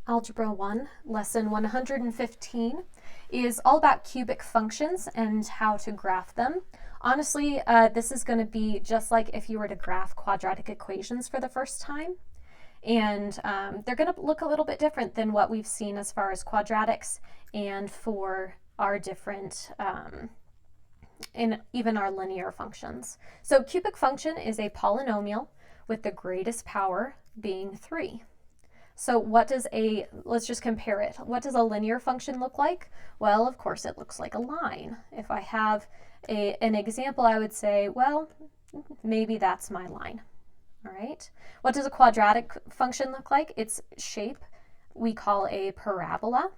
Algebra 1, lesson 115, is all about cubic functions and how to graph them. Honestly, this is going to be just like if you were to graph quadratic equations for the first time. And they're going to look a little bit different than what we've seen as far as quadratics and for our different, in even our linear functions. So cubic function is a polynomial with the greatest power being 3. So let's just compare it. What does a linear function look like? Well, of course, it looks like a line. If I have an example, I would say, well, maybe that's my line. All right. What does a quadratic function look like? Its shape we call a parabola.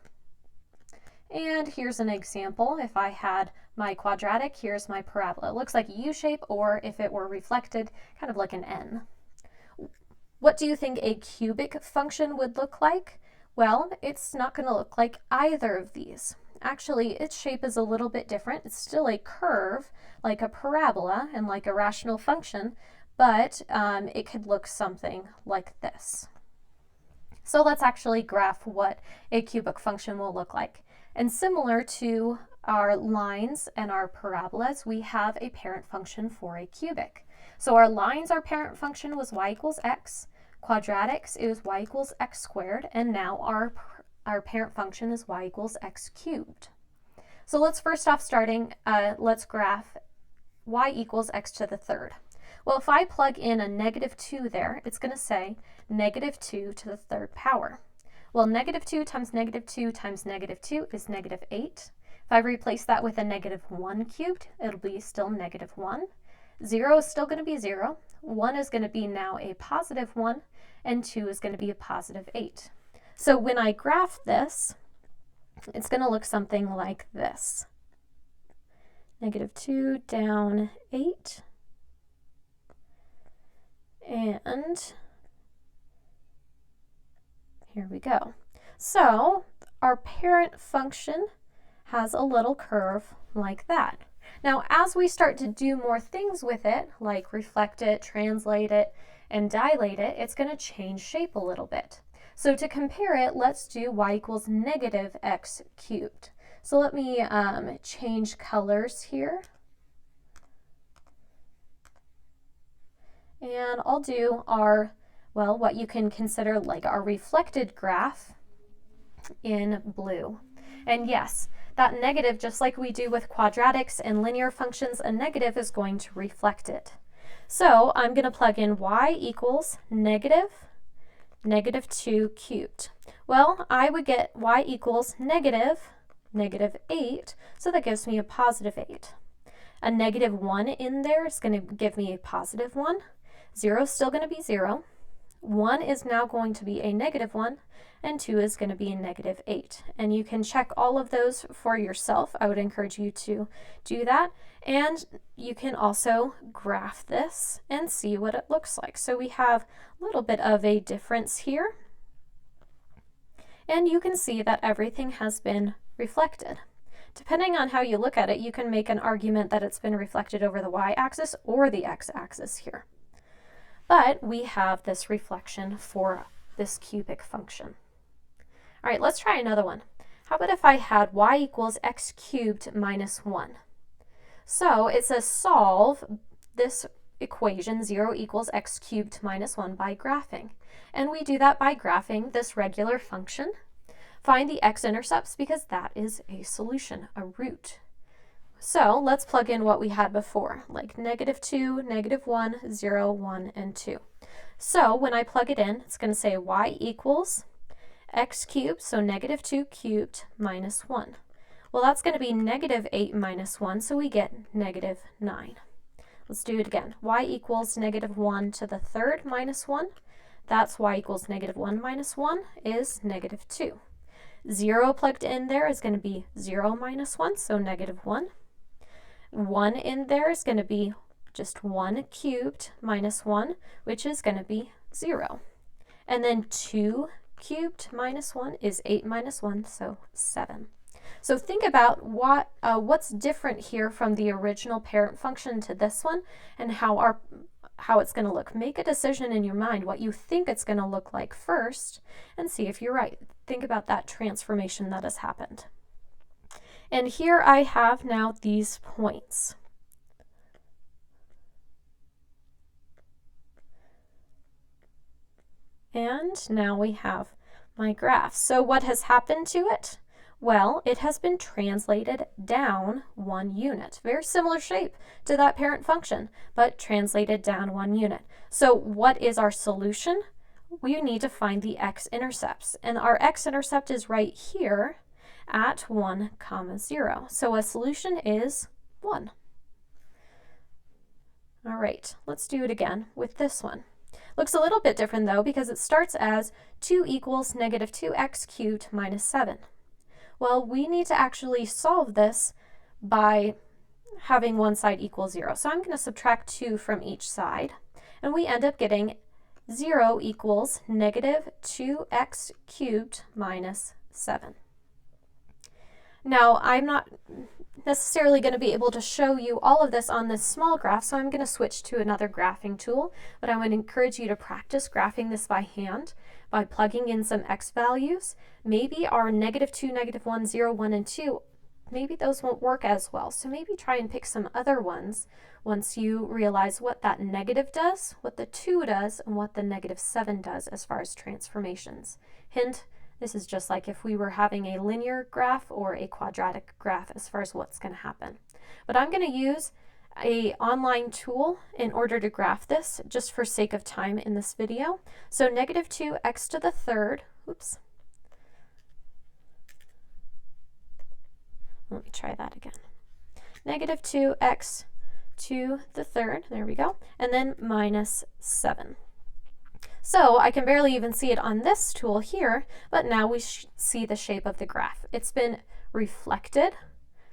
And here's an example. If I had my quadratic, here's my parabola. It looks like a U shape, or if it were reflected, kind of like an N. What do you think a cubic function would look like? Well, it's not going to look like either of these. Actually, its shape is a little bit different. It's still a curve, like a parabola and like a rational function, but it could look something like this. So let's actually graph what a cubic function will look like. And similar to our lines and our parabolas, we have a parent function for a cubic. So our lines, our parent function was y equals x. Quadratics is y equals x squared, and now our parent function is y equals x cubed. So let's first off let's graph y equals x to the third. Well, if I plug in a -2 there, it's going to say -2 to the third power. Well, -2 times -2 times -2 is -8. If I replace that with a -1 cubed, it'll be still -1. 0 is still going to be 0. 1 is going to be now a +1, and 2 is going to be a +8. So when I graph this, it's going to look something like this. -2 down 8. And here we go. So our parent function has a little curve like that. Now, as we start to do more things with it, like reflect it, translate it, and dilate it, it's going to change shape a little bit. So to compare it, let's do y equals -x cubed. So let me change colors here. And I'll do what you can consider like our reflected graph in blue. And yes, that negative, just like we do with quadratics and linear functions, a negative is going to reflect it. So I'm going to plug in y equals -2 cubed. Well, I would get y equals -8, so that gives me a +8. A -1 in there is going to give me a +1. 0 is still going to be 0. 1 is now going to be a -1, and 2 is going to be a -8. And you can check all of those for yourself. I would encourage you to do that. And you can also graph this and see what it looks like. So we have a little bit of a difference here. And you can see that everything has been reflected. Depending on how you look at it, you can make an argument that it's been reflected over the y-axis or the x-axis here. But we have this reflection for this cubic function. All right, let's try another one. How about if I had y equals x cubed -1? So it says solve this equation 0 equals x cubed -1 by graphing. And we do that by graphing this regular function. Find the x-intercepts because that is a solution, a root. So let's plug in what we had before, like -2, -1, 0, 1, and 2. So when I plug it in, it's going to say y equals x cubed, so -2 cubed -1. Well, that's going to be -8 minus 1, so we get -9. Let's do it again. Y equals -1 to the third minus 1. That's y equals -1 minus 1 is -2. 0 plugged in there is going to be 0 minus 1, so -1. 1 in there is going to be just 1 cubed minus 1, which is going to be 0. And then 2 cubed minus 1 is 8 minus 1, so 7. So think about what's different here from the original parent function to this one, and how how it's going to look. Make a decision in your mind what you think it's going to look like first and see if you're right. Think about that transformation that has happened. And here I have now these points. And now we have my graph. So what has happened to it? Well, it has been translated down 1 unit. Very similar shape to that parent function, but translated down 1 unit. So what is our solution? We need to find the x-intercepts. And our x-intercept is right here at 1, 0. So a solution is 1. All right, let's do it again with this one. Looks a little bit different though, because it starts as 2 equals negative 2x cubed minus 7. Well, we need to actually solve this by having one side equal 0. So I'm going to subtract 2 from each side, and we end up getting 0 equals negative 2x cubed minus 7. Now, I'm not necessarily going to be able to show you all of this on this small graph, so I'm going to switch to another graphing tool, but I would encourage you to practice graphing this by hand by plugging in some x values. Maybe our negative 2, negative 1, 0, 1, and 2, maybe those won't work as well, so maybe try and pick some other ones once you realize what that negative does, what the 2 does, and what the negative 7 does as far as transformations. Hint, this is just like if we were having a linear graph or a quadratic graph as far as what's going to happen. But I'm going to use an online tool in order to graph this, just for sake of time in this video. So negative 2x to the third, oops. Let me try that again. Negative 2x to the third, there we go, and then minus 7. So I can barely even see it on this tool here, but now we see the shape of the graph. It's been reflected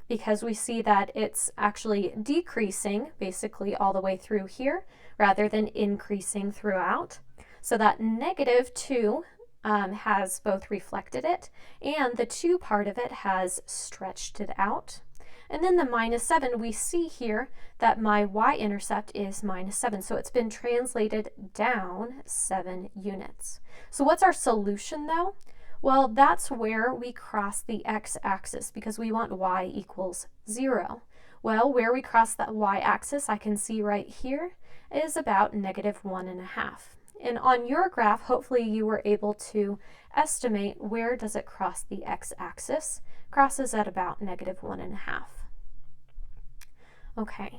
because we see that it's actually decreasing basically all the way through here rather than increasing throughout. So that negative 2 has both reflected it, and the 2 part of it has stretched it out. And then the minus 7, we see here that my y-intercept is minus 7. So it's been translated down 7 units. So what's our solution though? Well, that's where we cross the x-axis because we want y equals 0. Well, where we cross that y-axis, I can see right here, is about negative 1.5. And on your graph, hopefully you were able to estimate where does it cross the x-axis. Crosses at about negative 1.5. Okay,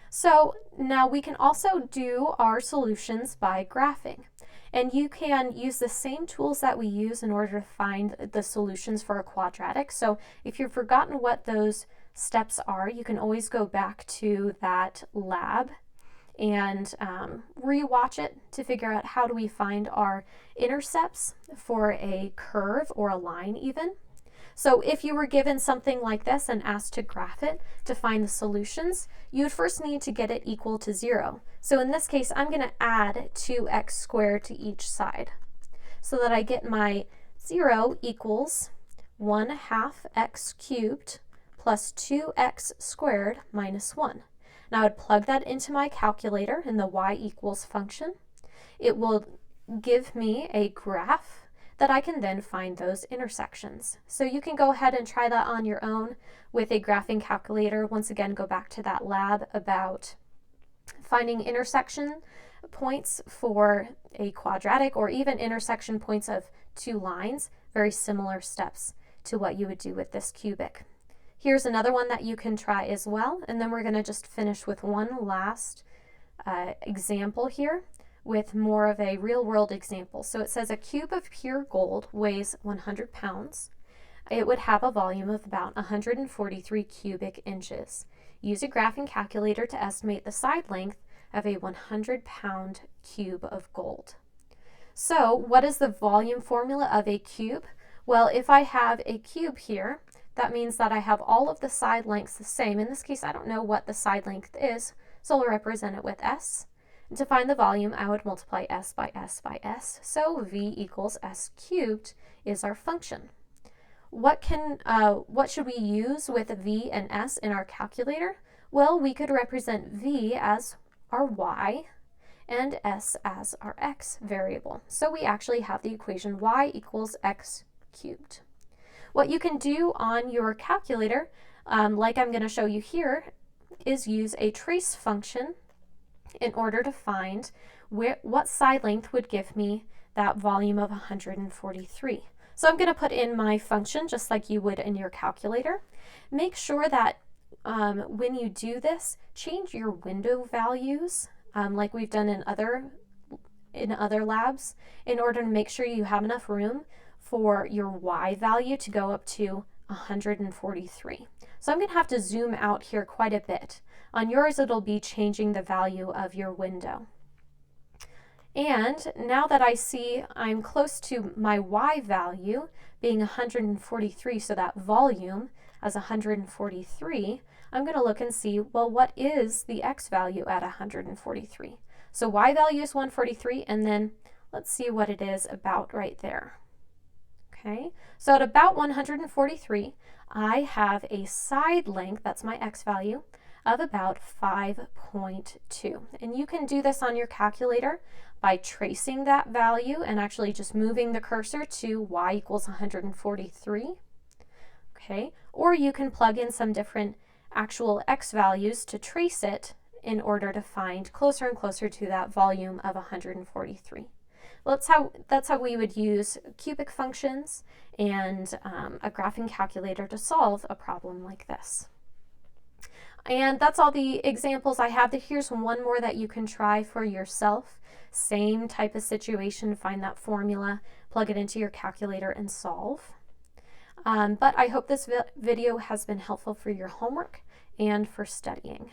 so now we can also do our solutions by graphing. And you can use the same tools that we use in order to find the solutions for a quadratic. So if you've forgotten what those steps are, you can always go back to that lab and rewatch it to figure out how do we find our intercepts for a curve or a line even. So if you were given something like this and asked to graph it to find the solutions, you would first need to get it equal to 0. So in this case, I'm going to add 2x squared to each side so that I get my 0 equals 1/2 x cubed plus 2x squared minus 1. Now I would plug that into my calculator in the y equals function. It will give me a graph that I can then find those intersections. So you can go ahead and try that on your own with a graphing calculator. Once again, go back to that lab about finding intersection points for a quadratic or even intersection points of 2 lines. Very similar steps to what you would do with this cubic. Here's another one that you can try as well, and then we're going to just finish with one last example here, with more of a real-world example. So it says a cube of pure gold weighs 100 pounds. It would have a volume of about 143 cubic inches. Use a graphing calculator to estimate the side length of a 100-pound cube of gold. So what is the volume formula of a cube? Well, if I have a cube here, that means that I have all of the side lengths the same. In this case, I don't know what the side length is, so I'll represent it with s. To find the volume, I would multiply s by s by s. So v equals s cubed is our function. What should we use with v and s in our calculator? Well, we could represent v as our y, and s as our x variable. So we actually have the equation y equals x cubed. What you can do on your calculator, like I'm going to show you here, is use a trace function in order to find what side length would give me that volume of 143. So I'm going to put in my function just like you would in your calculator. Make sure that when you do this, change your window values like we've done in other labs in order to make sure you have enough room for your y value to go up to 143. So I'm going to have to zoom out here quite a bit. On yours, it'll be changing the value of your window. And now that I see I'm close to my y value being 143, so that volume as 143, I'm going to look and see, well, what is the x value at 143? So y value is 143, and then let's see what it is about right there. Okay, so at about 143, I have a side length, that's my x value, of about 5.2. And you can do this on your calculator by tracing that value and actually just moving the cursor to y equals 143. Okay, or you can plug in some different actual x values to trace it in order to find closer and closer to that volume of 143. Well, that's how we would use cubic functions and a graphing calculator to solve a problem like this. And that's all the examples I have. Here's one more that you can try for yourself. Same type of situation, find that formula, plug it into your calculator and solve. But I hope this video has been helpful for your homework and for studying.